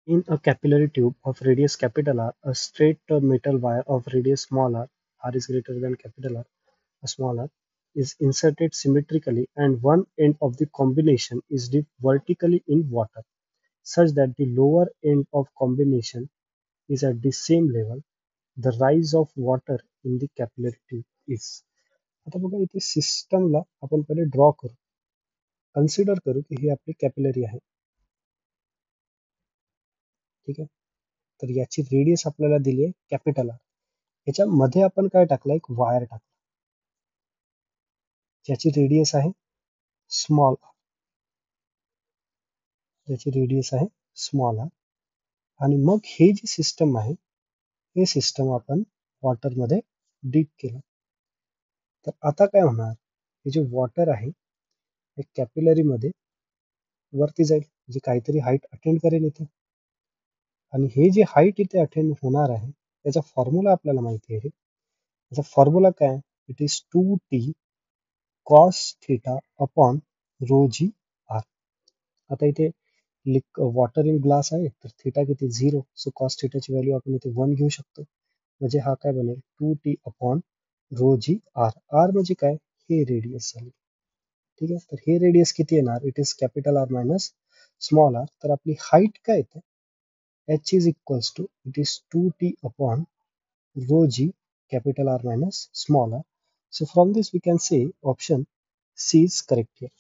In a capillary tube of radius capital R, a straight metal wire of radius small r is greater than capital R, small r, is inserted symmetrically and one end of the combination is dipped vertically in water such that the lower end of combination is at the same level. The rise of water in the capillary tube is. आता बघा इथे सिस्टमला आपण पहिले draw करू, consider करू की ही आपली कॅपिलरी आहे. ठीक आहे. तर याची रेडियस आपल्याला दिली आहे कॅपिटल आर. याच्यामध्ये आपण काय टाकलं, एक वायर टाकला ज्याची रेडियस आहे स्मॉल आर, ज्याची रेडियस आहे स्मॉल आर. आणि मग हे जे सिस्टम आहे हे सिस्टम आपण वॉटरमध्ये डीप केलं. तर आता काय होणार, हे जे वॉटर आहे हे कॅपिलरीमध्ये वरती जाईल, जे काहीतरी हाईट अटेंड करेल इथे. आणि हे जे हाईट इथे अटेंड होणार आहे त्याचा फॉर्म्युला आपल्याला माहिती आहे. त्याचा फॉर्म्युला काय, it is 2t cos theta upon rho g R. आता इथे वॉटर इन ग्लास आहे तर थीटा किती 0, सो कॉस थीटाची व्हॅल्यू आपण इथे 1 घेऊ शकतो. म्हणजे हा काय बनेल 2t upon rho g R. R म्हणजे काय, हे रेडियस झाली. ठीक आहे. तर हे रेडियस किती येणार, it is capital R minus small r. तर आपली हाईट काय येते, h is equals to it is 2t upon rho g capital R minus small r. So from this we can say option C is correct here.